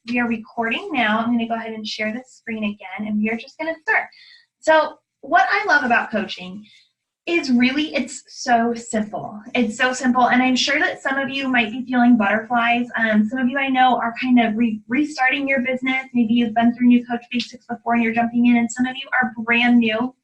We are recording now. I'm going to go ahead and share the screen again, and we are just going to start. So what I love about coaching is really, it's so simple. It's so simple, and I'm sure that some of you might be feeling butterflies. Some of you I know are kind of restarting your business. Maybe you've been through New Coach Basics before and you're jumping in, and some of you are brand new.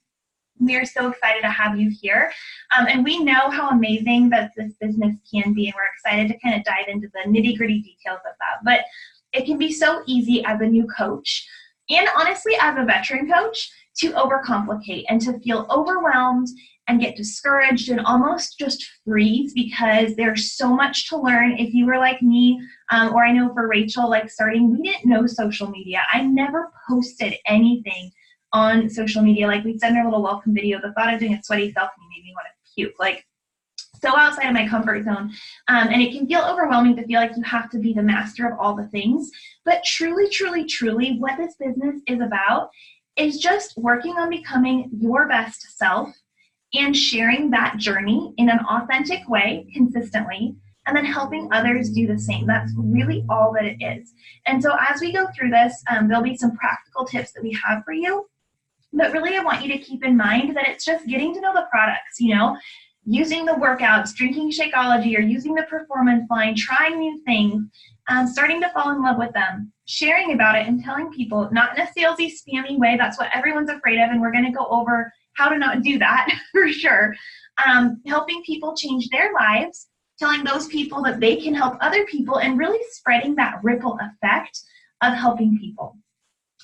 We are so excited to have you here. And we know how amazing that this business can be, and we're excited to kind of dive into the nitty-gritty details of that. But it can be so easy as a new coach, and honestly as a veteran coach, to overcomplicate and to feel overwhelmed and get discouraged and almost just freeze, because there's so much to learn. If you were like me, or I know for Rachel, like starting, we didn't know social media. I never posted anything on social media. Like we said in our little welcome video, the thought of doing a sweaty selfie made me want to puke. Like, so outside of my comfort zone. And it can feel overwhelming to feel like you have to be the master of all the things. But truly, truly, truly, what this business is about is just working on becoming your best self and sharing that journey in an authentic way consistently, and then helping others do the same. That's really all that it is. And so as we go through this, there'll be some practical tips that we have for you. But really, I want you to keep in mind that it's just getting to know the products, you know, using the workouts, drinking Shakeology, or using the performance line, trying new things, starting to fall in love with them, sharing about it, and telling people, not in a salesy, spammy way. That's what everyone's afraid of, and we're going to go over how to not do that for sure. Helping people change their lives, telling those people that they can help other people, and really spreading that ripple effect of helping people.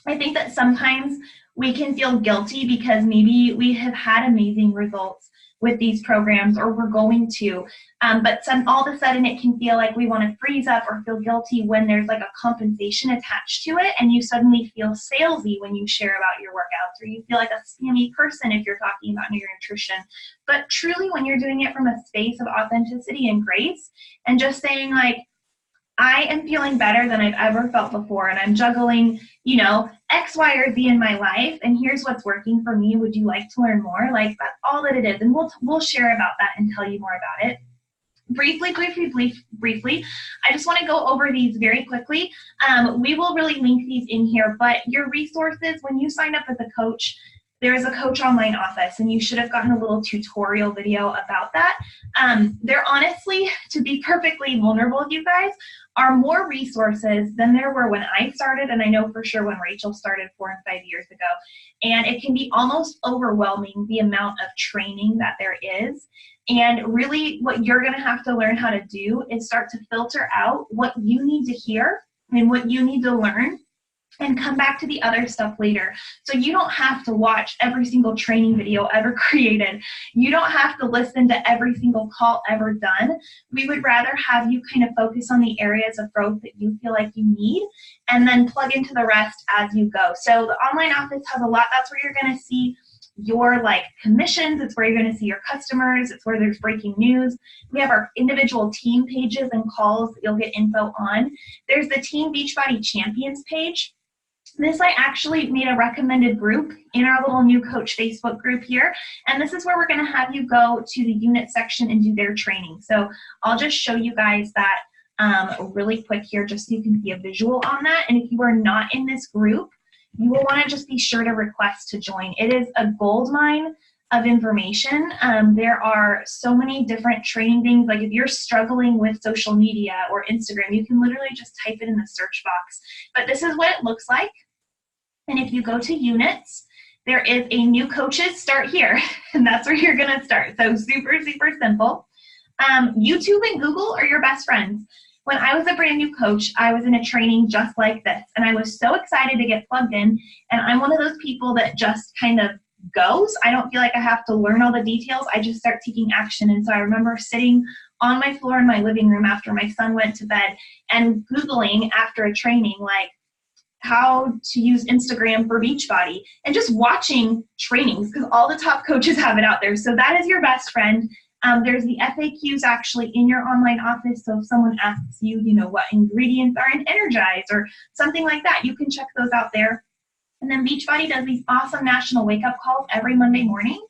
I think that sometimes we can feel guilty because maybe we have had amazing results with these programs, or we're going to, but all of a sudden it can feel like we want to freeze up or feel guilty when there's like a compensation attached to it, and you suddenly feel salesy when you share about your workouts, or you feel like a spammy person if you're talking about your nutrition. But truly, when you're doing it from a space of authenticity and grace, and just saying like, I am feeling better than I've ever felt before, and I'm juggling, you know, X, Y, or Z in my life, and here's what's working for me. Would you like to learn more? Like, that's all that it is, and we'll share about that and tell you more about it. Briefly, I just want to go over these very quickly. We will really link these in here, but your resources, when you sign up as a coach, there is a Coach Online office, and you should have gotten a little tutorial video about that. There honestly, to be perfectly vulnerable with you guys, are more resources than there were when I started, and I know for sure when Rachel started 4 and 5 years ago. And it can be almost overwhelming, the amount of training that there is. And really what you're going to have to learn how to do is start to filter out what you need to hear and what you need to learn, and come back to the other stuff later. So you don't have to watch every single training video ever created. You don't have to listen to every single call ever done. We would rather have you kind of focus on the areas of growth that you feel like you need, and then plug into the rest as you go. So the online office has a lot. That's where you're going to see your like commissions. It's where you're going to see your customers. It's where there's breaking news. We have our individual team pages and calls that you'll get info on. There's the Team Beachbody Champions page. This I actually made a recommended group in our little New Coach Facebook group here, and this is where we're going to have you go to the unit section and do their training. So I'll just show you guys that really quick here, just so you can see a visual on that. And if you are not in this group, you will want to just be sure to request to join. It is a goldmine of information. There are so many different training things. Like if you're struggling with social media or Instagram, you can literally just type it in the search box. But this is what it looks like. And if you go to units, there is a New Coaches Start Here, and that's where you're going to start. So super, super simple. YouTube and Google are your best friends. When I was a brand new coach, I was in a training just like this, and I was so excited to get plugged in. And I'm one of those people that just kind of goes. I don't feel like I have to learn all the details. I just start taking action. And so I remember sitting on my floor in my living room after my son went to bed and Googling after a training, like how to use Instagram for Beachbody, and just watching trainings because all the top coaches have it out there. So that is your best friend. There's the FAQs actually in your online office. So if someone asks you, you know, what ingredients are in Energize or something like that, you can check those out there. And then Beachbody does these awesome national wake-up calls every Monday morning,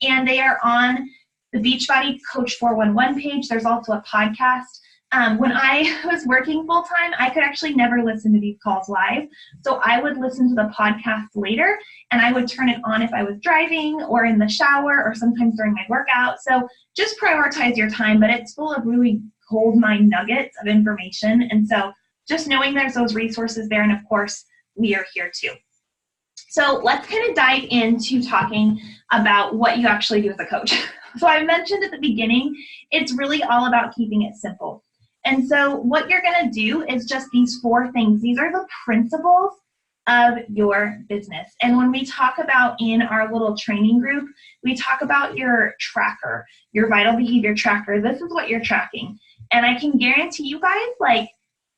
and they are on the Beachbody Coach 411 page. There's also a podcast When I was working full time, I could actually never listen to these calls live. So I would listen to the podcast later, and I would turn it on if I was driving or in the shower or sometimes during my workout. So just prioritize your time, but it's full of really gold mine nuggets of information. And so just knowing there's those resources there, and of course, we are here too. So let's kind of dive into talking about what you actually do as a coach. So I mentioned at the beginning, it's really all about keeping it simple. And so what you're going to do is just these 4 things. These are the principles of your business. And when we talk about in our little training group, we talk about your tracker, your vital behavior tracker. This is what you're tracking. And I can guarantee you guys, like,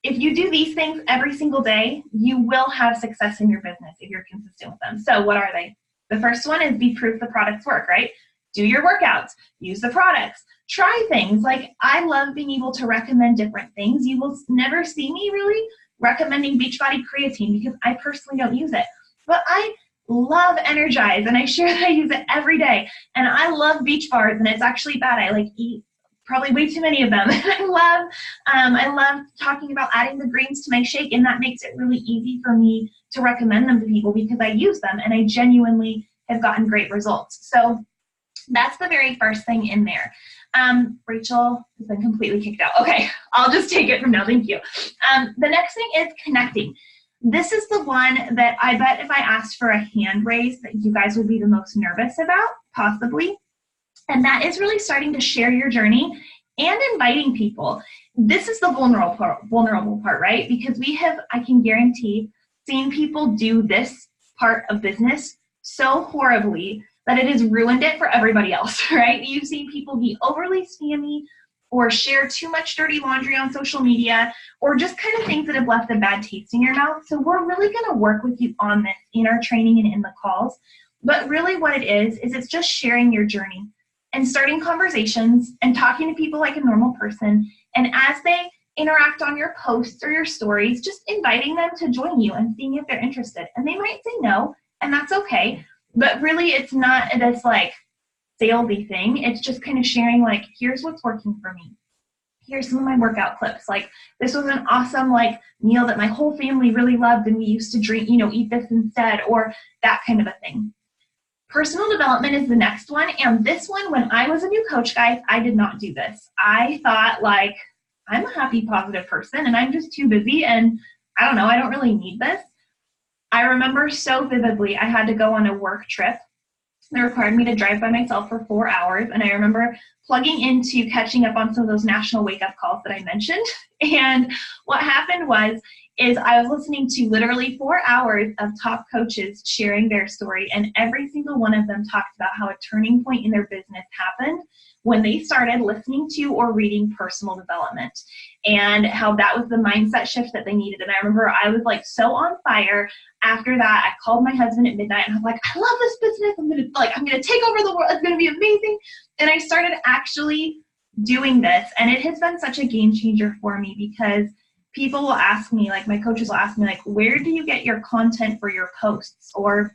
if you do these things every single day, you will have success in your business if you're consistent with them. So what are they? The first one is be proof the products work, right? Do your workouts, use the products, try things. Like, I love being able to recommend different things. You will never see me really recommending Beachbody creatine because I personally don't use it. But I love Energize, and I share that I use it every day. And I love Beach Bars, and it's actually bad. I like eat probably way too many of them. I love talking about adding the greens to my shake, and that makes it really easy for me to recommend them to people because I use them and I genuinely have gotten great results. So that's the very first thing in there. Rachel has been completely kicked out. Okay, I'll just take it from now. Thank you. The next thing is connecting. This is the one that I bet if I asked for a hand raise that you guys would be the most nervous about, possibly. And that is really starting to share your journey and inviting people. This is the vulnerable part, right? Because we have, I can guarantee, seen people do this part of business so horribly that it has ruined it for everybody else, right? You've seen people be overly spammy or share too much dirty laundry on social media or just kind of things that have left a bad taste in your mouth. So we're really going to work with you on this in our training and in the calls. But really what it is it's just sharing your journey and starting conversations and talking to people like a normal person. And as they interact on your posts or your stories, just inviting them to join you and seeing if they're interested. And they might say no, and that's okay. But really, it's not this like salesy thing. It's just kind of sharing like, here's what's working for me. Here's some of my workout clips. Like, this was an awesome like meal that my whole family really loved, and we used to drink, eat this instead, or that kind of a thing. Personal development is the next one. And this one, when I was a new coach, guys, I did not do this. I thought like, I'm a happy, positive person and I'm just too busy and I don't know, I don't really need this. I remember so vividly, I had to go on a work trip that required me to drive by myself for 4 hours. And I remember plugging into catching up on some of those national wake-up calls that I mentioned. And what happened is I was listening to literally 4 hours of top coaches sharing their story. And every single one of them talked about how a turning point in their business happened when they started listening to or reading personal development, and how that was the mindset shift that they needed. And I remember I was like so on fire. After that, I called my husband at midnight and I was like, I love this business. I'm gonna take over the world. It's gonna be amazing. And I started actually doing this, and it has been such a game changer for me because people will ask me, like my coaches will ask me, like, where do you get your content for your posts? Or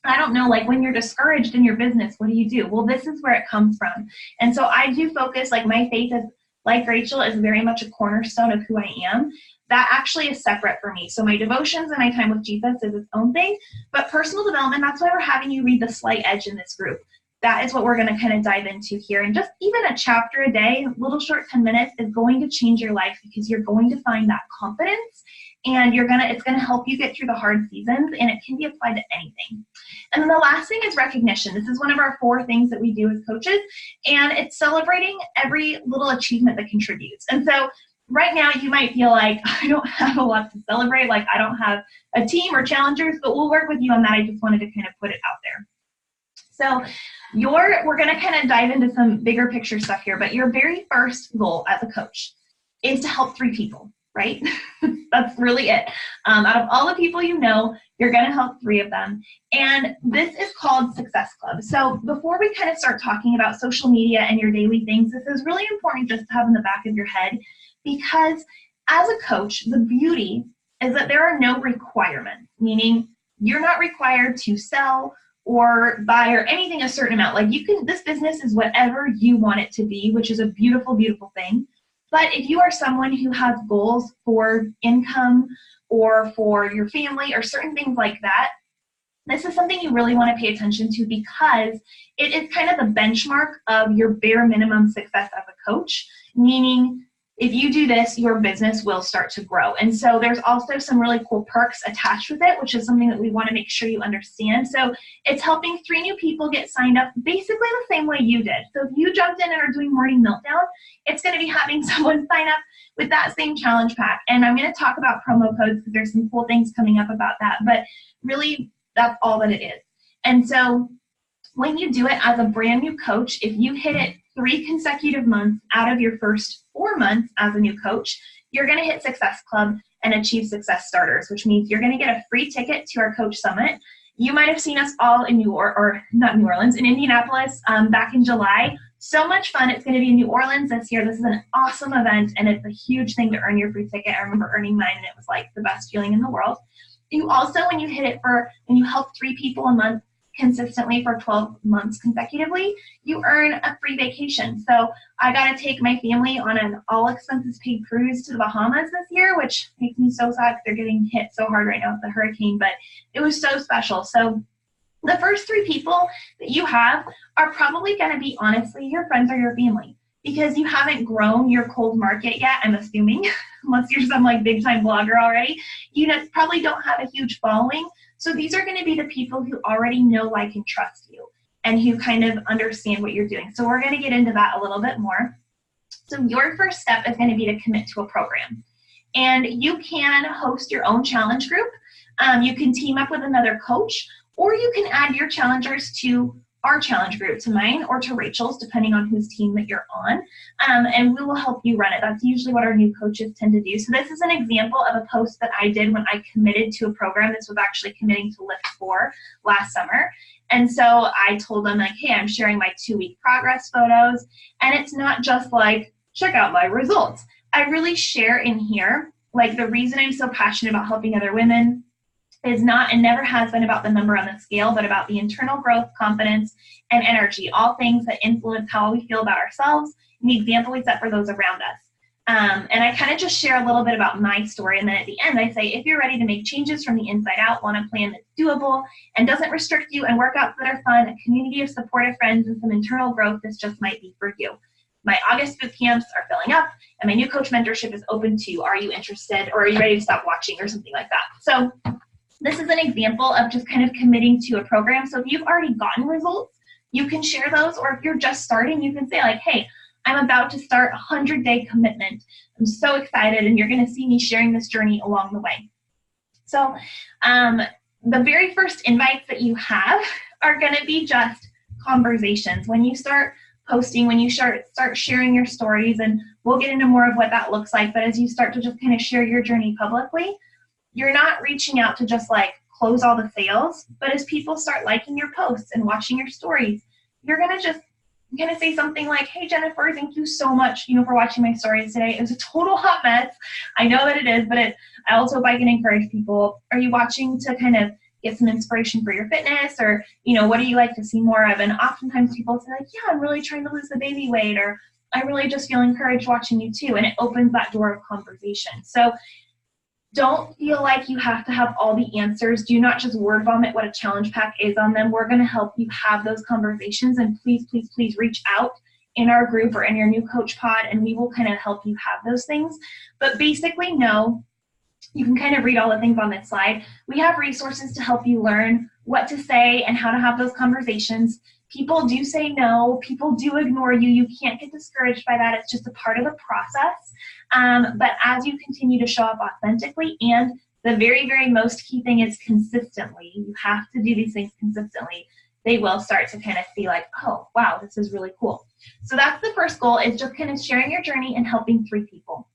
I don't know, like when you're discouraged in your business, what do you do? Well, this is where it comes from. And so I do focus, like my faith is, like Rachel, is very much a cornerstone of who I am. That actually is separate for me. So my devotions and my time with Jesus is its own thing. But personal development, that's why we're having you read The Slight Edge in this group. That is what we're going to kind of dive into here. And just even a chapter a day, little short 10 minutes, is going to change your life because you're going to find that confidence, and it's going to help you get through the hard seasons, and it can be applied to anything. And then the last thing is recognition. This is one of our 4 things that we do as coaches, and it's celebrating every little achievement that contributes. And so right now you might feel like, I don't have a lot to celebrate, like I don't have a team or challengers, but we'll work with you on that. I just wanted to kind of put it out there. So we're going to kind of dive into some bigger picture stuff here, but your very first goal as a coach is to help 3 people, right? That's really it. Out of all the people you know, you're going to help 3 of them. And this is called Success Club. So before we kind of start talking about social media and your daily things, this is really important just to have in the back of your head, because as a coach, the beauty is that there are no requirements, meaning you're not required to sell or buy or anything a certain amount. Like this business is whatever you want it to be, which is a beautiful, beautiful thing. But if you are someone who has goals for income or for your family or certain things like that, this is something you really want to pay attention to because it is kind of the benchmark of your bare minimum success as a coach, meaning if you do this, your business will start to grow. And so there's also some really cool perks attached with it, which is something that we want to make sure you understand. So it's helping 3 new people get signed up basically the same way you did. So if you jumped in and are doing Morning Meltdown, it's going to be having someone sign up with that same challenge pack. And I'm going to talk about promo codes because there's some cool things coming up about that. But really, that's all that it is. And so when you do it as a brand new coach, if you hit it 3 consecutive months out of your first 4 months as a new coach, you're going to hit Success Club and achieve Success Starters, which means you're going to get a free ticket to our Coach Summit. You might have seen us all in in Indianapolis back in July. So much fun. It's going to be in New Orleans this year. This is an awesome event, and it's a huge thing to earn your free ticket. I remember earning mine, and it was like the best feeling in the world. You also, when you help 3 people a month consistently for 12 months consecutively, you earn a free vacation. So I got to take my family on an all expenses paid cruise to the Bahamas this year, which makes me so sad because they're getting hit so hard right now with the hurricane, but it was so special. So the first 3 people that you have are probably going to be, honestly, your friends or your family, because you haven't grown your cold market yet, I'm assuming, unless you're some like big time blogger already. You probably don't have a huge following. So these are going to be the people who already know, like, and trust you and who kind of understand what you're doing. So we're going to get into that a little bit more. So your first step is going to be to commit to a program. And you can host your own challenge group. You can team up with another coach, or you can add your challengers to our challenge group, to mine or to Rachel's, depending on whose team that you're on, and we will help you run it. That's usually what our new coaches tend to do. So this is an example of a post that I did when I committed to a program. This was actually committing to Lift 4 last summer. And so I told them, like, hey, I'm sharing my 2-week progress photos, and it's not just like, check out my results. I really share in here, like, the reason I'm so passionate about helping other women is not and never has been about the number on the scale, but about the internal growth, confidence, and energy, all things that influence how we feel about ourselves and the example we set for those around us. And I kind of just share a little bit about my story, and then at the end I say, if you're ready to make changes from the inside out, want a plan that's doable and doesn't restrict you, and workouts that are fun, a community of supportive friends, and some internal growth, this just might be for you. My August boot camps are filling up, and my new coach mentorship is open to, are you interested, or are you ready to stop watching, or something like that. So this is an example of just kind of committing to a program. So if you've already gotten results, you can share those, or if you're just starting, you can say, like, hey, I'm about to start a 100-day commitment. I'm so excited, and you're going to see me sharing this journey along the way. So the very first invites that you have are going to be just conversations. When you start posting, when you start sharing your stories, and we'll get into more of what that looks like, but as you start to just kind of share your journey publicly, you're not reaching out to just like close all the sales, but as people start liking your posts and watching your stories, you're going to say something like, hey, Jennifer, thank you so much, for watching my stories today. It was a total hot mess. I know that it is, but I also hope I can encourage people. Are you watching to kind of get some inspiration for your fitness, or, what do you like to see more of? And oftentimes people say, like, yeah, I'm really trying to lose the baby weight, or I really just feel encouraged watching you too. And it opens that door of conversation. So don't feel like you have to have all the answers. Do not just word vomit what a challenge pack is on them. We're going to help you have those conversations, and please, please, please reach out in our group or in your new coach pod, and we will kind of help you have those things. But basically, no, you can kind of read all the things on this slide. We have resources to help you learn what to say and how to have those conversations. People do say no. People do ignore you. You can't get discouraged by that. It's just a part of the process. But as you continue to show up authentically, and the very, very most key thing is consistently, you have to do these things consistently, they will start to kind of see like, oh, wow, this is really cool. So that's the first goal, is just kind of sharing your journey and helping 3 people.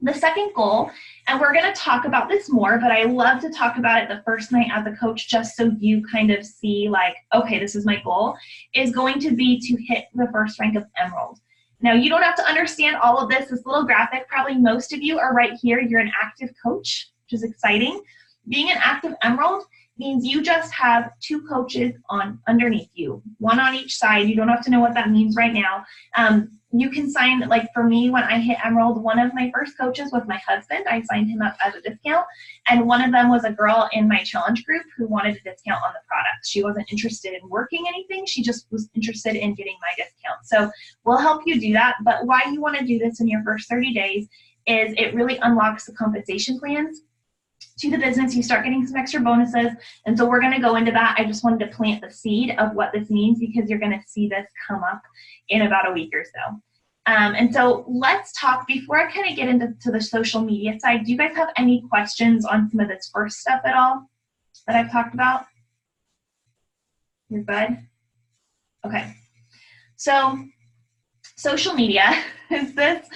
The second goal, and we're going to talk about this more, but I love to talk about it the first night as a coach just so you kind of see like, okay, this is my goal, is going to be to hit the first rank of Emerald. Now, you don't have to understand all of this. This little graphic, probably most of you are right here. You're an active coach, which is exciting. Being an active Emerald means you just have 2 coaches underneath you, 1 on each side. You don't have to know what that means right now. You can sign, like for me, when I hit Emerald, one of my first coaches was my husband. I signed him up as a discount. And one of them was a girl in my challenge group who wanted a discount on the product. She wasn't interested in working anything. She just was interested in getting my discount. So we'll help you do that. But why you want to do this in your first 30 days is it really unlocks the compensation plans to the business. You start getting some extra bonuses. And so we're going to go into that. I just wanted to plant the seed of what this means because you're going to see this come up in about a week or so. And so let's talk, before I kind of get into the social media side, do you guys have any questions on some of this first stuff at all that I've talked about? You're good? Okay. So social media is this,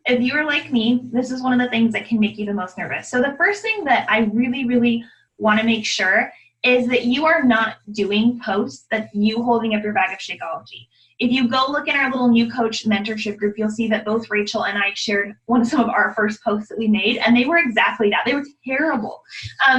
if you are like me, this is one of the things that can make you the most nervous. So the first thing that I really, really want to make sure is that you are not doing posts that's you holding up your bag of Shakeology. If you go look in our little new coach mentorship group, you'll see that both Rachel and I shared some of our first posts that we made, and they were exactly that. They were terrible.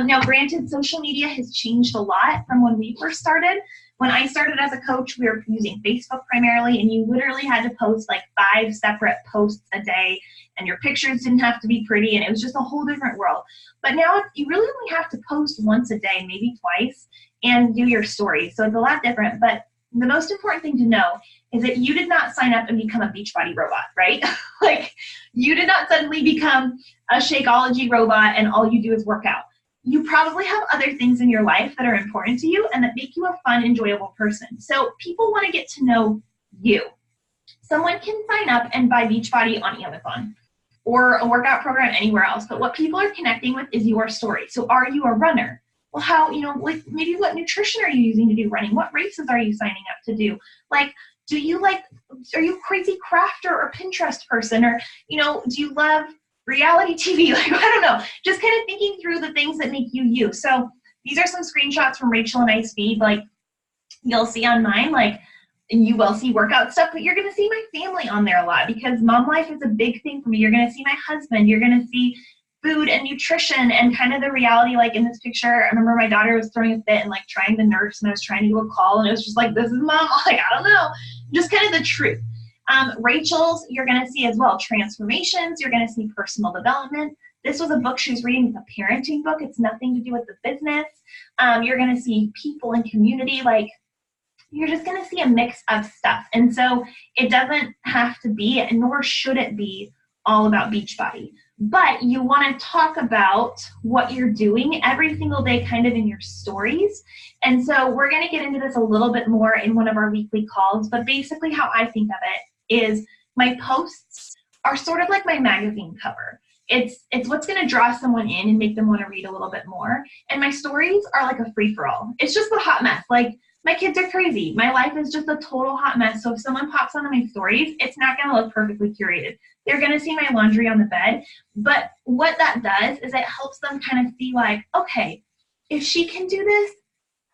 Now, granted, social media has changed a lot from when we first started. When I started as a coach, we were using Facebook primarily, and you literally had to post like 5 separate posts a day, and your pictures didn't have to be pretty, and it was just a whole different world. But now you really only have to post once a day, maybe twice, and do your stories. So it's a lot different. But the most important thing to know is that you did not sign up and become a Beachbody robot, right? Like, you did not suddenly become a Shakeology robot and all you do is work out. You probably have other things in your life that are important to you and that make you a fun, enjoyable person. So people want to get to know you. Someone can sign up and buy Beachbody on Amazon or a workout program anywhere else, but what people are connecting with is your story. So are you a runner? Well, how, like maybe what nutrition are you using to do running? What races are you signing up to do? Like, are you a crazy crafter or Pinterest person? Or, do you love reality TV? Like, I don't know. Just kind of thinking through the things that make you you. So these are some screenshots from Rachel and I's feed. Like, you'll see on mine, like, and you will see workout stuff, but you're going to see my family on there a lot because mom life is a big thing for me. You're going to see my husband. You're going to see food and nutrition and kind of the reality. Like in this picture, I remember my daughter was throwing a fit and like trying to nurse, and I was trying to do a call, and it was just like, this is mom. Like, I don't know. Just kind of the truth. Rachel's, you're going to see as well transformations. You're going to see personal development. This was a book she was reading. It's a parenting book. It's nothing to do with the business. You're going to see people and community. Like, you're just going to see a mix of stuff. And so it doesn't have to be, nor should it be, all about Beachbody. But you want to talk about what you're doing every single day kind of in your stories. And so we're going to get into this a little bit more in one of our weekly calls. But basically how I think of it is my posts are sort of like my magazine cover. It's what's going to draw someone in and make them want to read a little bit more. And my stories are like a free-for-all. It's just a hot mess. Like, my kids are crazy. My life is just a total hot mess. So if someone pops onto my stories, it's not going to look perfectly curated. They're going to see my laundry on the bed. But what that does is it helps them kind of see like, okay, if she can do this,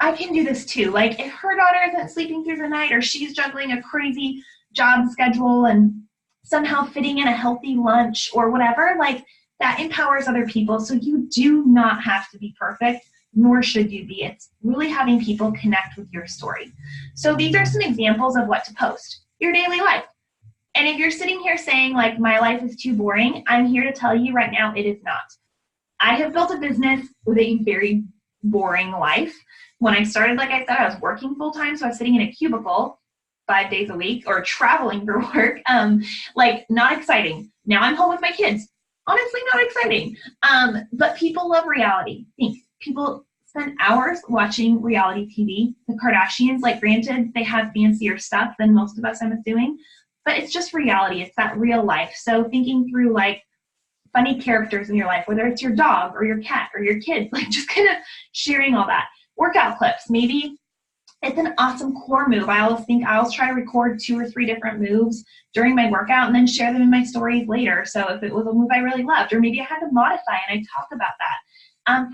I can do this too. Like, if her daughter isn't sleeping through the night, or she's juggling a crazy job schedule and somehow fitting in a healthy lunch or whatever, like, that empowers other people. So you do not have to be perfect, nor should you be. It's really having people connect with your story. So these are some examples of what to post. Your daily life. And if you're sitting here saying, like, my life is too boring, I'm here to tell you right now it is not. I have built a business with a very boring life. When I started, like I said, I was working full-time, so I was sitting in a cubicle 5 days a week or traveling for work. Like, not exciting. Now I'm home with my kids. Honestly, not exciting. But people love reality. People spend hours watching reality TV. The Kardashians, like, granted, they have fancier stuff than most of us, I'm assuming, but it's just reality. It's that real life. So thinking through, like, funny characters in your life, whether it's your dog or your cat or your kids, like, just kind of sharing all that. Workout clips. Maybe it's an awesome core move. I always try to record 2 or 3 different moves during my workout and then share them in my stories later. So if it was a move I really loved, or maybe I had to modify and I talk about that.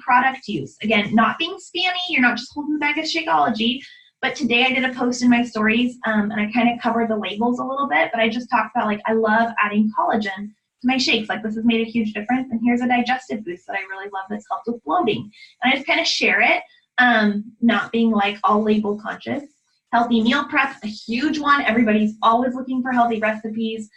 Product use. Again, not being spammy. You're not just holding the bag of Shakeology. But today I did a post in my stories, and I kind of covered the labels a little bit, but I just talked about, like, I love adding collagen to my shakes. Like, this has made a huge difference. And here's a digestive boost that I really love that's helped with bloating. And I just kind of share it, not being, like, all label conscious. Healthy meal prep, a huge one. Everybody's always looking for healthy recipes.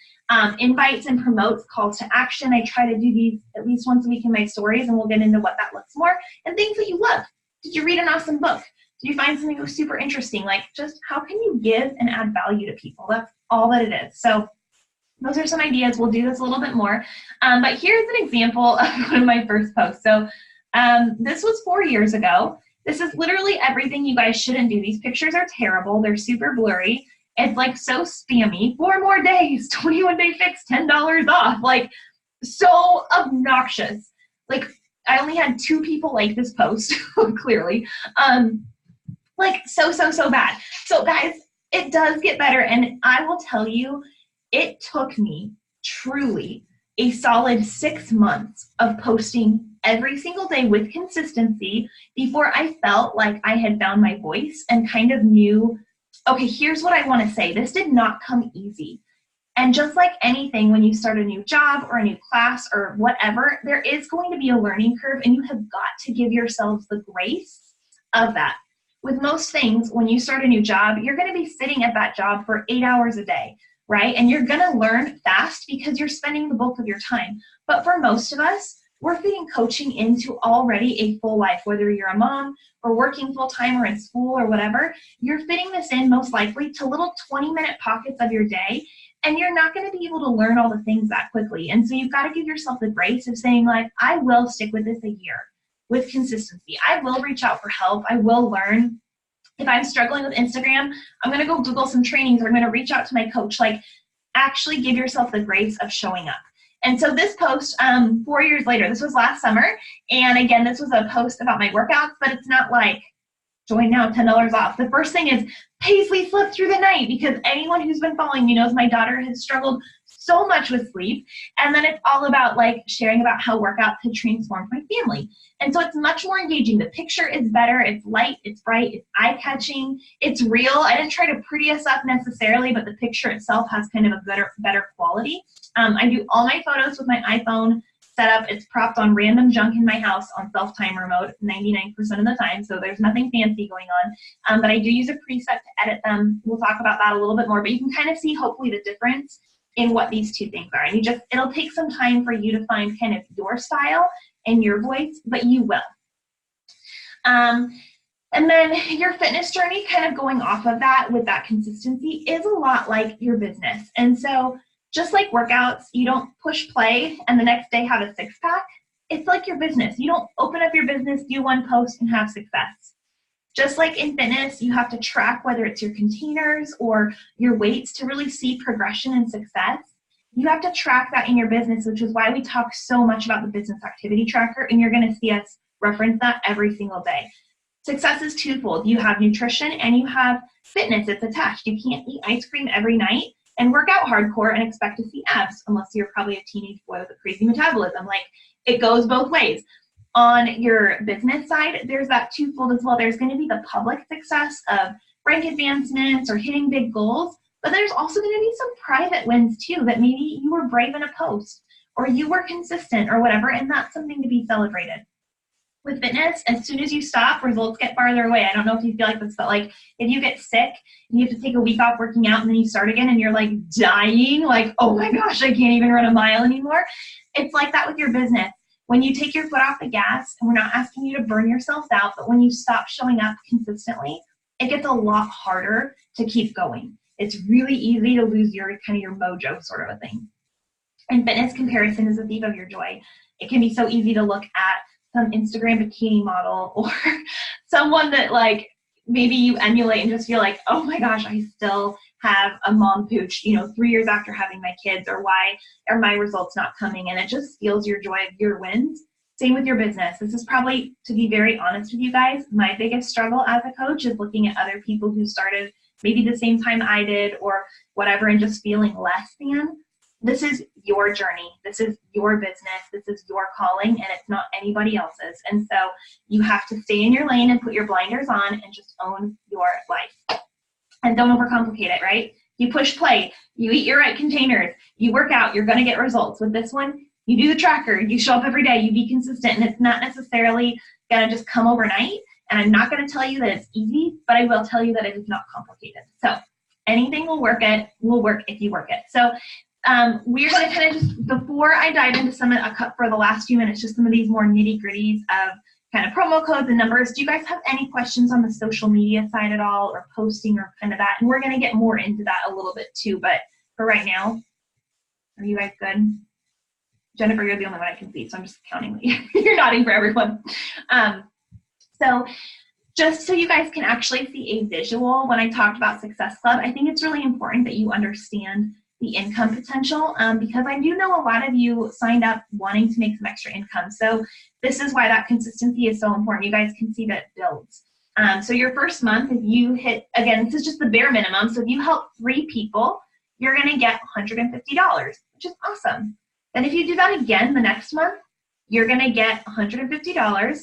Invites and promotes, calls to action. I try to do these at least once a week in my stories, and we'll get into what that looks more. And things that you love. Did you read an awesome book? Did you find something that was super interesting? Like, just how can you give and add value to people? That's all that it is. So those are some ideas. We'll do this a little bit more. But here's an example of one of my first posts. So this was 4 years ago. This is literally everything you guys shouldn't do. These pictures are terrible. They're super blurry. It's like so spammy. 4 more days, 21-day fix, $10 off. Like, so obnoxious. Like, I only had 2 people like this post, clearly. Like, so bad. So guys, it does get better. And I will tell you, it took me truly a solid 6 months of posting every single day with consistency before I felt like I had found my voice and kind of knew, okay, here's what I want to say. This did not come easy. And just like anything, when you start a new job or a new class or whatever, there is going to be a learning curve, and you have got to give yourselves the grace of that. With most things, when you start a new job, you're going to be sitting at that job for 8 hours a day, right? And you're going to learn fast because you're spending the bulk of your time. But for most of us, we're fitting coaching into already a full life, whether you're a mom or working full-time or in school or whatever. You're fitting this in most likely to little 20-minute pockets of your day, and you're not going to be able to learn all the things that quickly. And so you've got to give yourself the grace of saying, like, I will stick with this a year with consistency. I will reach out for help. I will learn. If I'm struggling with Instagram, I'm going to go Google some trainings, or I'm going to reach out to my coach. Like, actually give yourself the grace of showing up. And so this post, 4 years later, this was last summer. And again, this was a post about my workouts, but it's not like join now, $10 off. The first thing is Paisley slept through the night, because anyone who's been following me knows my daughter has struggled so much with sleep. And then it's all about like sharing about how workouts had transformed my family. And so it's much more engaging. The picture is better. It's light, it's bright, it's eye-catching, it's real. I didn't try to pretty us up necessarily, but the picture itself has kind of a better quality. I do all my photos with my iPhone setup. It's propped on random junk in my house on self-timer mode 99% of the time, so there's nothing fancy going on. But I do use a preset to edit them. We'll talk about that a little bit more, but you can kind of see hopefully the difference in what these two things are. And it'll take some time for you to find kind of your style and your voice, but you will. And then your fitness journey, kind of going off of that with that consistency, is a lot like your business. And so just like workouts, you don't push play and the next day have a six-pack. It's like your business. You don't open up your business, do one post, and have success. Just like in fitness, you have to track whether it's your containers or your weights to really see progression and success. You have to track that in your business, which is why we talk so much about the business activity tracker, and you're going to see us reference that every single day. Success is twofold. You have nutrition and you have fitness. It's attached. You can't eat ice cream every night and work out hardcore and expect to see abs, unless you're probably a teenage boy with a crazy metabolism. Like, it goes both ways. On your business side, there's that twofold as well. There's going to be the public success of rank advancements or hitting big goals, but there's also going to be some private wins too, that maybe you were brave in a post or you were consistent or whatever, and that's something to be celebrated. With fitness, as soon as you stop, results get farther away. I don't know if you feel like this, but like if you get sick and you have to take a week off working out and then you start again and you're like dying, like, oh my gosh, I can't even run a mile anymore. It's like that with your business. When you take your foot off the gas, and we're not asking you to burn yourselves out, but when you stop showing up consistently, it gets a lot harder to keep going. It's really easy to lose your mojo sort of a thing. And fitness comparison is a thief of your joy. It can be so easy to look at some Instagram bikini model or someone that like maybe you emulate and just feel like, oh my gosh, I still have a mom pooch, 3 years after having my kids, or why are my results not coming? And it just steals your joy of your wins. Same with your business. This is probably, to be very honest with you guys, my biggest struggle as a coach is looking at other people who started maybe the same time I did or whatever, and just feeling less than. This is your journey. This is your business. This is your calling, and it's not anybody else's. And so you have to stay in your lane and put your blinders on and just own your life. And don't overcomplicate it, right? You push play, you eat your right containers, you work out, you're going to get results. With this one, you do the tracker, you show up every day, you be consistent, and it's not necessarily going to just come overnight. And I'm not going to tell you that it's easy, but I will tell you that it is not complicated. So anything will work if you work it. So we're going to kind of just, before I dive into some of for the last few minutes, just some of these more nitty gritties of kind of promo codes and numbers. Do you guys have any questions on the social media side at all, or posting or kind of that? And we're going to get more into that a little bit too, but for right now, are you guys good? Jennifer, you're the only one I can see, so I'm just counting. You're nodding for everyone. So just so you guys can actually see a visual, when I talked about Success Club, I think it's really important that you understand the income potential, because I do know a lot of you signed up wanting to make some extra income. So this is why that consistency is so important. You guys can see that it builds. So your first month, if you hit, again, this is just the bare minimum. So if you help 3 people, you're going to get $150, which is awesome. Then if you do that again the next month, you're going to get $150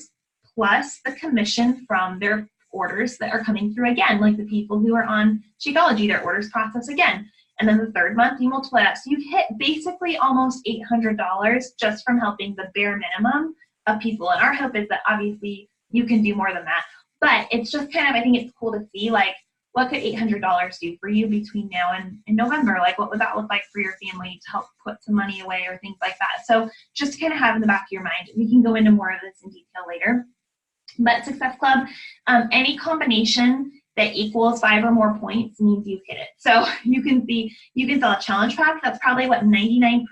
plus the commission from their orders that are coming through again, like the people who are on Shakeology, their orders process again. And then the third month, you multiply that. So you've hit basically almost $800 just from helping the bare minimum of people. And our hope is that obviously you can do more than that. But it's just kind of, I think it's cool to see, like, what could $800 do for you between now and November? Like, what would that look like for your family to help put some money away or things like that? So just to kind of have in the back of your mind. We can go into more of this in detail later. But Success Club, any combination that equals 5 or more points means you've hit it. So you can see, you can sell a challenge pack. That's probably what 99%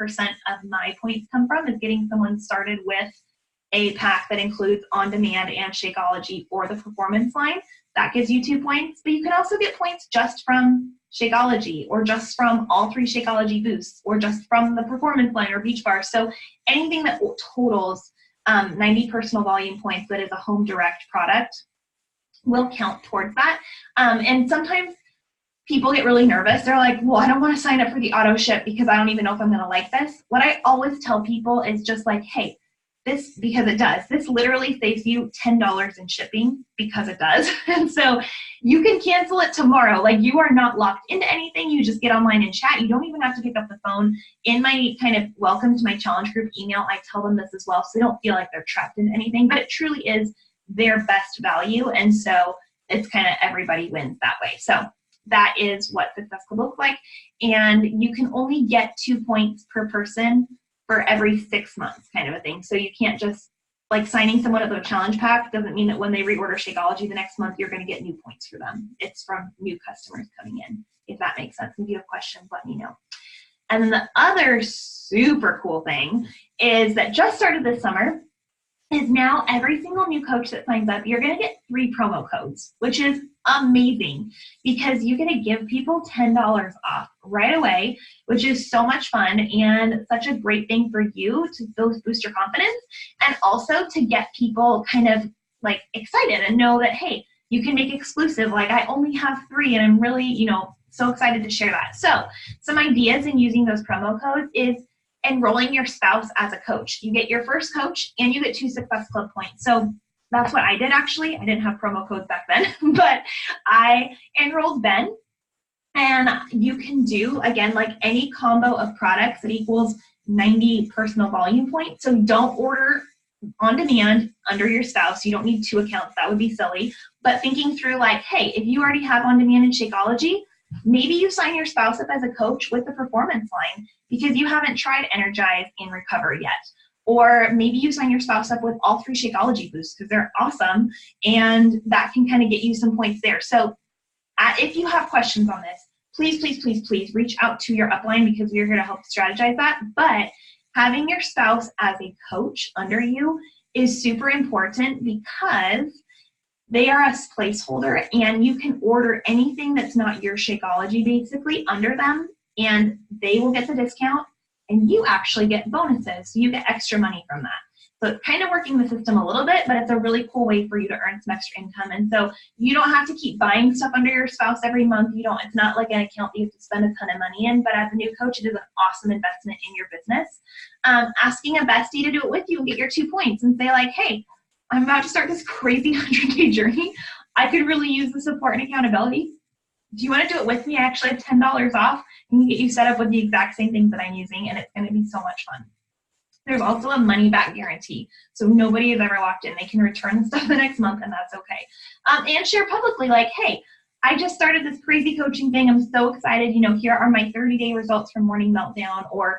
of my points come from, is getting someone started with a pack that includes On Demand and Shakeology or the Performance line. That gives you 2 points, but you can also get points just from Shakeology, or just from all 3 Shakeology boosts, or just from the Performance line or Beach Bar. So anything that totals 90 personal volume points that is a home direct product will count towards that. And sometimes people get really nervous. They're like, well, I don't want to sign up for the auto ship because I don't even know if I'm going to like this. What I always tell people is just like, hey, this, because it does, this literally saves you $10 in shipping, because it does. And so you can cancel it tomorrow. Like, you are not locked into anything. You just get online and chat. You don't even have to pick up the phone. In my kind of welcome to my challenge group email, I tell them this as well, so they don't feel like they're trapped in anything, but it truly is their best value. And so it's kind of everybody wins that way. So that is what Success Club looks like. And you can only get 2 points per person for every 6 months, kind of a thing. So you can't just, like, signing someone up to a challenge pack doesn't mean that when they reorder Shakeology the next month, you're going to get new points for them. It's from new customers coming in, if that makes sense. If you have questions, let me know. And then the other super cool thing is that just started this summer is now every single new coach that signs up, you're going to get 3 promo codes, which is amazing, because you're going to give people $10 off right away, which is so much fun and such a great thing for you to boost your confidence, and also to get people kind of like excited and know that, hey, you can make exclusive. Like, I only have 3 and I'm really, so excited to share that. So some ideas in using those promo codes is enrolling your spouse as a coach. You get your first coach and you get 2 Success Club points. So that's what I did, actually. I didn't have promo codes back then, but I enrolled Ben. And you can do, again, like any combo of products that equals 90 personal volume points. So don't order On Demand under your spouse. You don't need 2 accounts. That would be silly. But thinking through, like, hey, if you already have On Demand and Shakeology, maybe you sign your spouse up as a coach with the Performance line because you haven't tried Energize and Recover yet. Or maybe you sign your spouse up with all 3 Shakeology boosts because they're awesome, and that can kind of get you some points there. So if you have questions on this, please, please, please, please reach out to your upline, because we're here to help strategize that. But having your spouse as a coach under you is super important, because they are a placeholder, and you can order anything that's not your Shakeology basically under them, and they will get the discount, and you actually get bonuses. So you get extra money from that. So it's kind of working the system a little bit, but it's a really cool way for you to earn some extra income. And so you don't have to keep buying stuff under your spouse every month. It's not like an account that you have to spend a ton of money in, but as a new coach, it is an awesome investment in your business. Asking a bestie to do it with you and get your 2 points and say, like, hey, I'm about to start this crazy 100-day journey. I could really use the support and accountability. Do you want to do it with me? I actually have $10 off and get you set up with the exact same things that I'm using, and it's going to be so much fun. There's also a money back guarantee. So nobody is ever locked in. They can return the stuff the next month and that's okay. And share publicly like, hey, I just started this crazy coaching thing. I'm so excited. Here are my 30-day results from Morning Meltdown, or,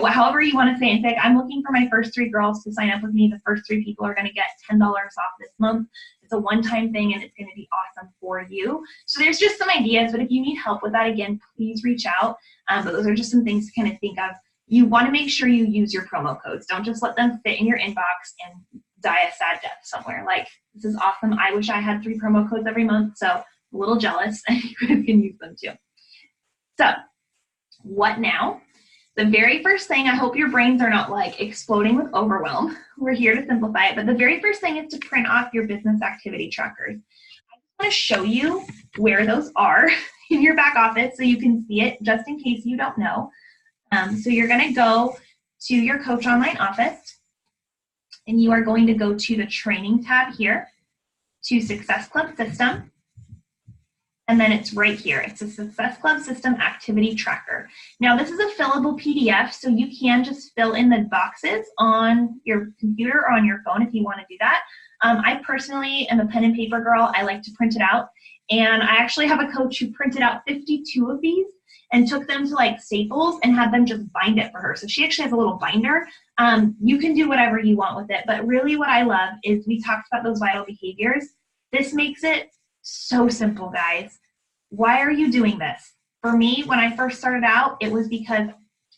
however you want to say it. In fact, I'm looking for my first 3 girls to sign up with me. The first 3 people are going to get $10 off this month. It's a one-time thing and it's going to be awesome for you. So there's just some ideas, but if you need help with that, again, please reach out. But those are just some things to kind of think of. You want to make sure you use your promo codes. Don't just let them fit in your inbox and die a sad death somewhere. Like, this is awesome. I wish I had 3 promo codes every month. So a little jealous, and you guys can use them too. So what now? The very first thing, I hope your brains are not like exploding with overwhelm. We're here to simplify it, but the very first thing is to print off your business activity trackers. I just want to show you where those are in your back office so you can see it just in case you don't know. So you're going to go to your Coach Online office, and you are going to go to the training tab here, to Success Club System. And then it's right here. It's a Success Club System Activity Tracker. Now, this is a fillable PDF, so you can just fill in the boxes on your computer or on your phone if you want to do that. I personally am a pen and paper girl. I like to print it out. And I actually have a coach who printed out 52 of these and took them to like Staples and had them just bind it for her. So she actually has a little binder. You can do whatever you want with it. But really what I love is we talked about those vital behaviors. This makes it so simple, guys. Why are you doing this? For me, when I first started out, it was because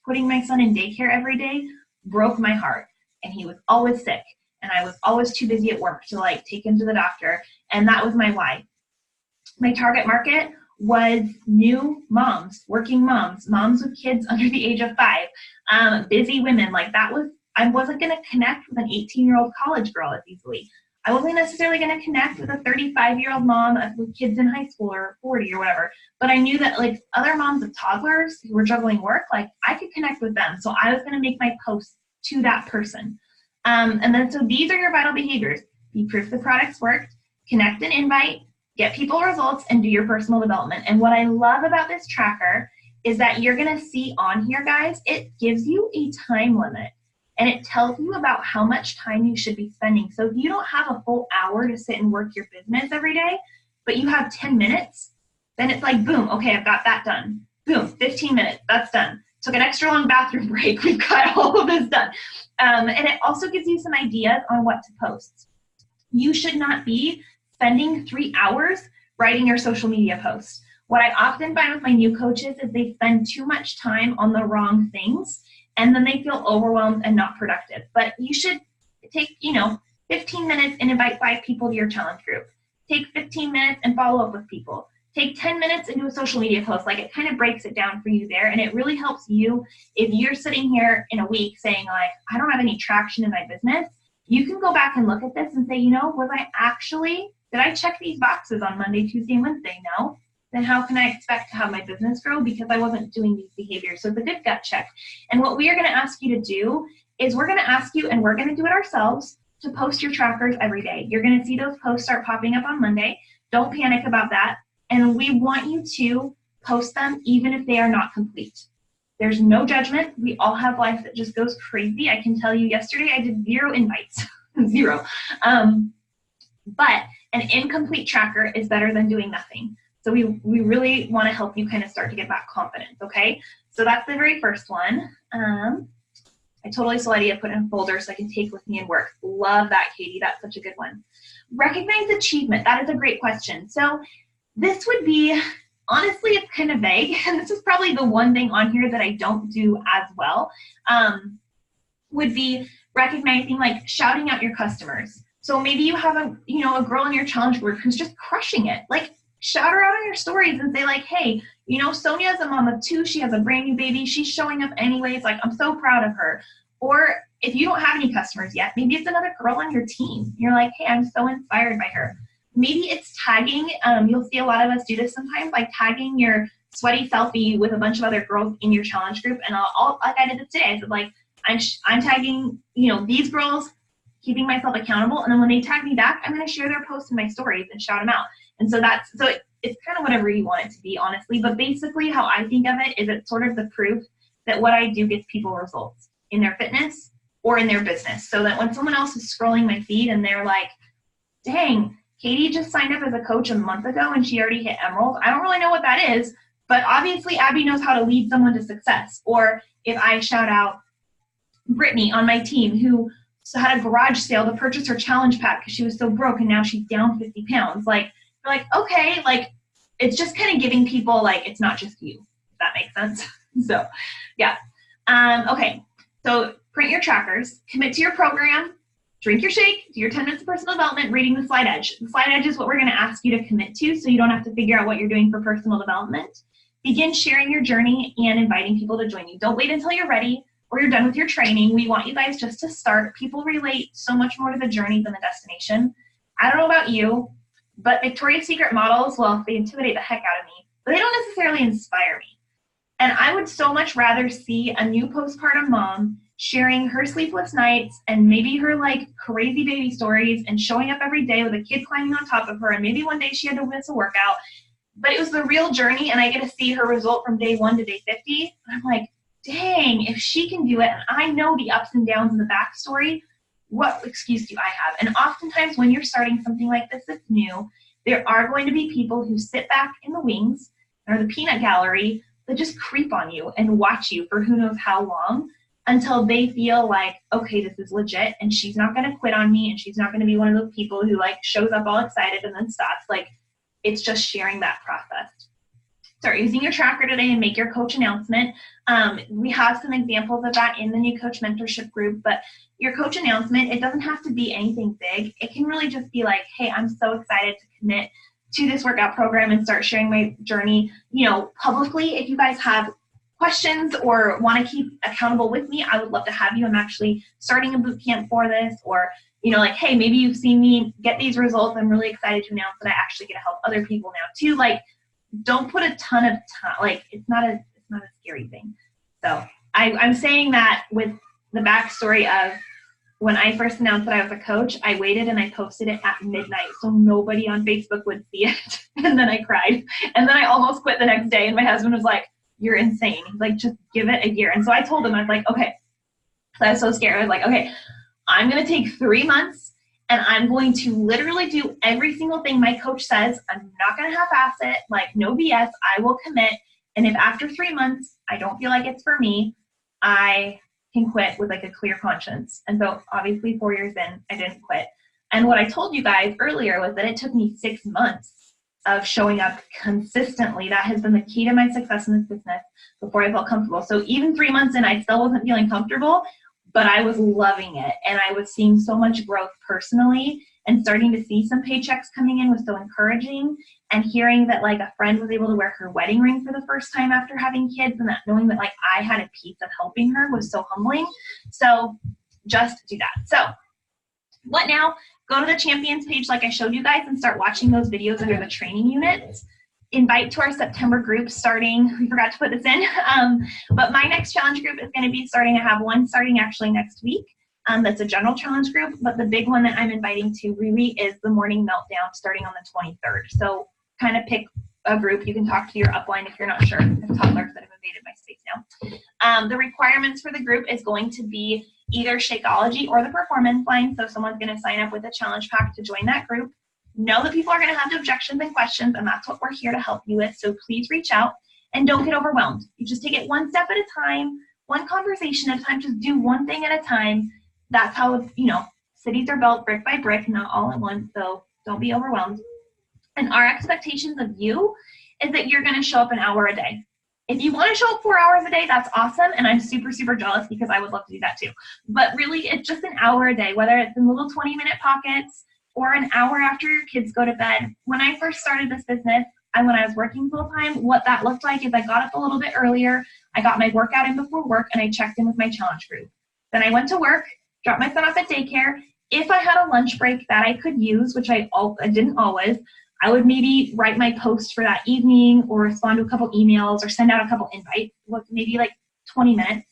putting my son in daycare every day broke my heart. And he was always sick. And I was always too busy at work to like take him to the doctor. And that was my why. My target market was new moms, working moms, moms with kids under the age of 5, busy women. Like that was, I wasn't going to connect with an 18-year-old college girl as easily. I wasn't necessarily going to connect with a 35-year-old mom with kids in high school or 40 or whatever. But I knew that like other moms of toddlers who were juggling work, like I could connect with them. So I was going to make my posts to that person. And then so these are your vital behaviors. Be proof the products worked, connect and invite, get people results, and do your personal development. And what I love about this tracker is that you're going to see on here, guys, it gives you a time limit. And it tells you about how much time you should be spending. So if you don't have a full hour to sit and work your business every day, but you have 10 minutes, then it's like, boom, okay, I've got that done. Boom, 15 minutes, that's done. Took an extra long bathroom break, we've got all of this done. And it also gives you some ideas on what to post. You should not be spending 3 hours writing your social media post. What I often find with my new coaches is they spend too much time on the wrong things, and then they feel overwhelmed and not productive. But you should take, 15 minutes and invite 5 people to your challenge group. Take 15 minutes and follow up with people. Take 10 minutes and do a social media post. Like it kind of breaks it down for you there. And it really helps you if you're sitting here in a week saying like, I don't have any traction in my business. You can go back and look at this and say, did I check these boxes on Monday, Tuesday, and Wednesday? No. Then how can I expect to have my business grow because I wasn't doing these behaviors? So it's a good gut check. And what we are going to ask you to do is we're going to ask you, and we're going to do it ourselves, to post your trackers every day. You're going to see those posts start popping up on Monday. Don't panic about that. And we want you to post them even if they are not complete. There's no judgment. We all have life that just goes crazy. I can tell you yesterday I did 0 invites, 0. But an incomplete tracker is better than doing nothing. So we really want to help you kind of start to get that confidence, okay? So that's the very first one. I totally stole idea to put in a folder so I can take with me and work. Love that, Katie. That's such a good one. Recognize achievement. That is a great question. So this would be, honestly, it's kind of vague. And this is probably the one thing on here that I don't do as well, would be recognizing, like shouting out your customers. So maybe you have a girl in your challenge group who's just crushing it. Like, shout her out on your stories and say like, hey, Sonia's a mom of 2. She has a brand new baby. She's showing up anyways. Like, I'm so proud of her. Or if you don't have any customers yet, maybe it's another girl on your team. You're like, hey, I'm so inspired by her. Maybe it's tagging. You'll see a lot of us do this sometimes, like tagging your sweaty selfie with a bunch of other girls in your challenge group. And I'll like I did this today. I said like, I'm tagging, these girls, keeping myself accountable. And then when they tag me back, I'm going to share their posts in my stories and shout them out. And so it's kind of whatever you want it to be, honestly. But basically how I think of it is it's sort of the proof that what I do gets people results in their fitness, or in their business, so that when someone else is scrolling my feed and they're like, dang, Katie just signed up as a coach a month ago and she already hit Emerald. I don't really know what that is, but obviously Abby knows how to lead someone to success. Or if I shout out Brittany on my team who had a garage sale to purchase her challenge pack because she was so broke and now she's down 50 pounds. Like, you're like, okay, like it's just kind of giving people like, it's not just you, if that makes sense. So yeah. Okay. So print your trackers, commit to your program, drink your shake, do your 10 minutes of personal development, reading the slide edge. The slide edge is what we're going to ask you to commit to so you don't have to figure out what you're doing for personal development. Begin sharing your journey and inviting people to join you. Don't wait until you're ready or you're done with your training. We want you guys just to start. People relate so much more to the journey than the destination. I don't know about you, but Victoria's Secret models, well, they intimidate the heck out of me, but they don't necessarily inspire me. And I would so much rather see a new postpartum mom sharing her sleepless nights and maybe her like crazy baby stories and showing up every day with a kid climbing on top of her, and maybe one day she had to miss a workout, but it was the real journey and I get to see her result from day 1 to day 50. I'm like, dang, if she can do it and I know the ups and downs and the backstory, what excuse do I have? And oftentimes when you're starting something like this that's new, there are going to be people who sit back in the wings or the peanut gallery that just creep on you and watch you for who knows how long, until they feel like, okay, this is legit and she's not going to quit on me and she's not going to be one of those people who like shows up all excited and then stops. Like, it's just sharing that process. Start using your tracker today and make your coach announcement. We have some examples of that in the new coach mentorship group, but your coach announcement, it doesn't have to be anything big. It can really just be like, hey, I'm so excited to commit to this workout program and start sharing my journey, publicly. If you guys have questions or want to keep accountable with me, I would love to have you. I'm actually starting a boot camp for this, or, like, hey, maybe you've seen me get these results. I'm really excited to announce that I actually get to help other people now too. Like, don't put a ton of time, like, it's not a scary thing. So I'm saying that with the backstory of when I first announced that I was a coach, I waited and I posted it at midnight so nobody on Facebook would see it. And then I cried. And then I almost quit the next day. And my husband was like, you're insane. He's like, just give it a year. And so I told him, I was like, okay. So I was so scared. I was like, okay, I'm going to take 3 months and I'm going to literally do every single thing my coach says. I'm not going to half-ass it. Like, no BS. I will commit. And if after 3 months, I don't feel like it's for me, I can quit with like a clear conscience. And so obviously 4 years in, I didn't quit. And what I told you guys earlier was that it took me 6 months of showing up consistently. That has been the key to my success in this business before I felt comfortable. So even 3 months in, I still wasn't feeling comfortable, but I was loving it. And I was seeing so much growth personally, and starting to see some paychecks coming in was so encouraging. And hearing that like a friend was able to wear her wedding ring for the first time after having kids, and that knowing that like I had a piece of helping her was so humbling. So just do that. So what now? Go to the champions page like I showed you guys and start watching those videos under the training units. Invite to our September group starting, we forgot to put this in, but my next challenge group is going to be starting. I have one starting actually next week. That's a general challenge group, but the big one that I'm inviting to really is the morning meltdown starting on the 23rd. So kind of pick a group. You can talk to your upline if you're not sure. I have toddlers that have invaded my space now. The requirements for the group is going to be either Shakeology or the Performance Line. So someone's going to sign up with a challenge pack to join that group. Know that people are going to have objections and questions, and that's what we're here to help you with. So please reach out and don't get overwhelmed. You just take it one step at a time, one conversation at a time. Just do one thing at a time. That's how, cities are built brick by brick, not all at once. So don't be overwhelmed. And our expectations of you is that you're going to show up an hour a day. If you want to show up 4 hours a day, that's awesome. And I'm super, super jealous because I would love to do that too. But really, it's just an hour a day, whether it's in little 20-minute pockets or an hour after your kids go to bed. When I first started this business, and when I was working full-time, what that looked like is I got up a little bit earlier, I got my workout in before work, and I checked in with my challenge group. Then I went to work, dropped my son off at daycare. If I had a lunch break that I could use, which I didn't always, I would maybe write my post for that evening or respond to a couple emails or send out a couple invites, maybe like 20 minutes.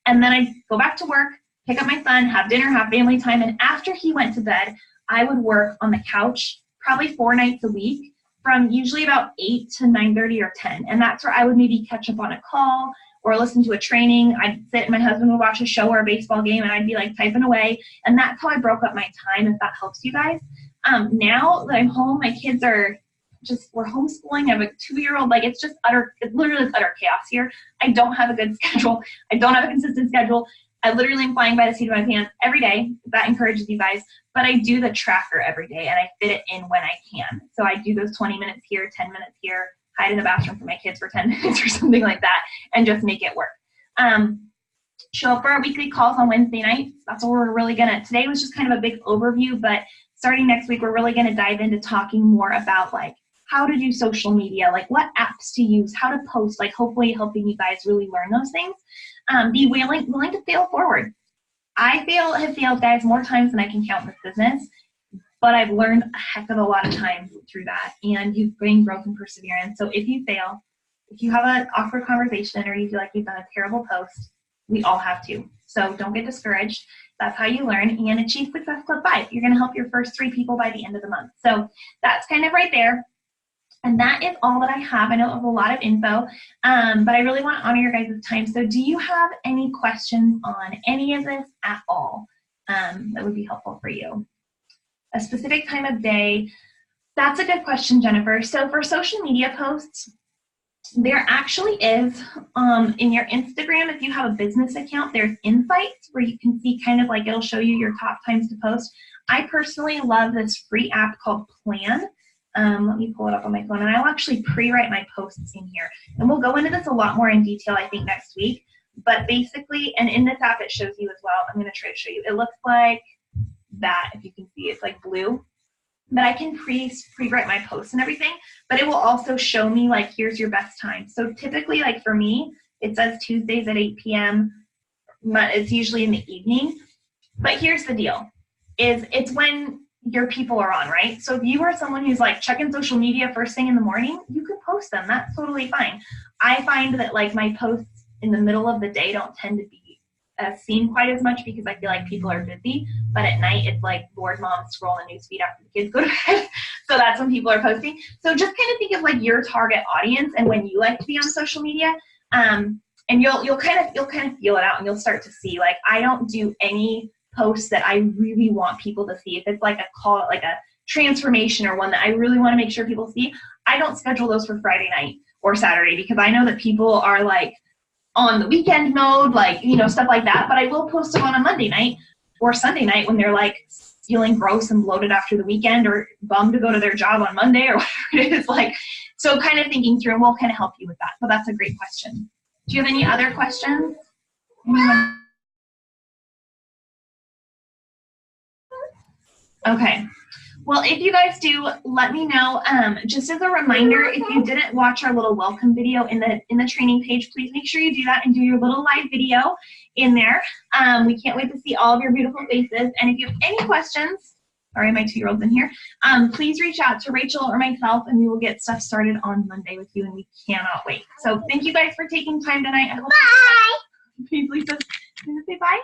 And then I'd go back to work, pick up my son, have dinner, have family time. And after he went to bed, I would work on the couch probably 4 nights a week from usually about 8 to 9:30 or 10. And that's where I would maybe catch up on a call or listen to a training. I'd sit and my husband would watch a show or a baseball game and I'd be like typing away. And that's how I broke up my time, if that helps you guys. Now that I'm home, my kids are we're homeschooling. I have a 2-year-old. Like, it's literally utter chaos here. I don't have a good schedule. I don't have a consistent schedule. I literally am flying by the seat of my pants every day. That encourages you guys. But I do the tracker every day, and I fit it in when I can. So I do those 20 minutes here, 10 minutes here, hide in the bathroom for my kids for 10 minutes or something like that, and just make it work. Show up for our weekly calls on Wednesday nights. That's what we're really today was just kind of a big overview, but starting next week, we're really going to dive into talking more about like how to do social media, like what apps to use, how to post, like hopefully helping you guys really learn those things. Be willing to fail forward. I have failed, guys, more times than I can count in this business, but I've learned a heck of a lot of times through that, and you've gained growth and perseverance. So if you fail, if you have an awkward conversation or you feel like you've done a terrible post, we all have to. So don't get discouraged. That's how you learn and achieve Success Club 5. You're going to help your first 3 people by the end of the month. So that's kind of right there. And that is all that I have. I know it was a lot of info, but I really want to honor your guys' time. So do you have any questions on any of this at all that would be helpful for you? A specific time of day? That's a good question, Jennifer. So for social media posts, there actually is, in your Instagram, if you have a business account, there's insights where you can see kind of like it'll show you your top times to post. I personally love this free app called Plan. Let me pull it up on my phone, and I'll actually pre-write my posts in here. And we'll go into this a lot more in detail, I think, next week. But basically, and in this app, it shows you as well. I'm going to try to show you. It looks like that, if you can see. It's like blue. But I can pre-write my posts and everything. But it will also show me, like, here's your best time. So typically, like for me, it says Tuesdays at 8 p.m. It's usually in the evening. But here's the deal. It's when your people are on, right? So if you are someone who's like checking social media first thing in the morning, you could post them. That's totally fine. I find that like my posts in the middle of the day don't tend to be seen quite as much because I feel like people are busy. But at night, it's like bored moms scrolling newsfeed after the kids go to bed. So that's when people are posting. So just kind of think of like your target audience and when you like to be on social media. And you'll kind of feel it out, and you'll start to see, like, I don't do any posts that I really want people to see. If it's like a call, like a transformation or one that I really want to make sure people see, I don't schedule those for Friday night or Saturday because I know that people are like on the weekend mode, like, you know, stuff like that. But I will post them on a Monday night or Sunday night when they're like feeling gross and bloated after the weekend or bummed to go to their job on Monday or whatever it is. Like, so kind of thinking through, and we'll kind of help you with that. So that's a great question. Do you have any other questions? Anyone? Okay. Well, if you guys do, let me know. Just as a reminder, if you didn't watch our little welcome video in the training page, please make sure you do that and do your little live video in there. We can't wait to see all of your beautiful faces. And if you have any questions, sorry, my 2-year-old's in here, please reach out to Rachel or myself, and we will get stuff started on Monday with you, and we cannot wait. So thank you guys for taking time tonight. I hope please, Lisa, can you say bye?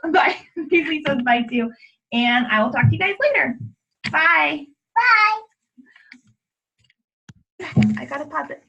Bye. Bye. Please, Lisa, bye too. And I will talk to you guys later. Bye. Bye. I gotta pause it.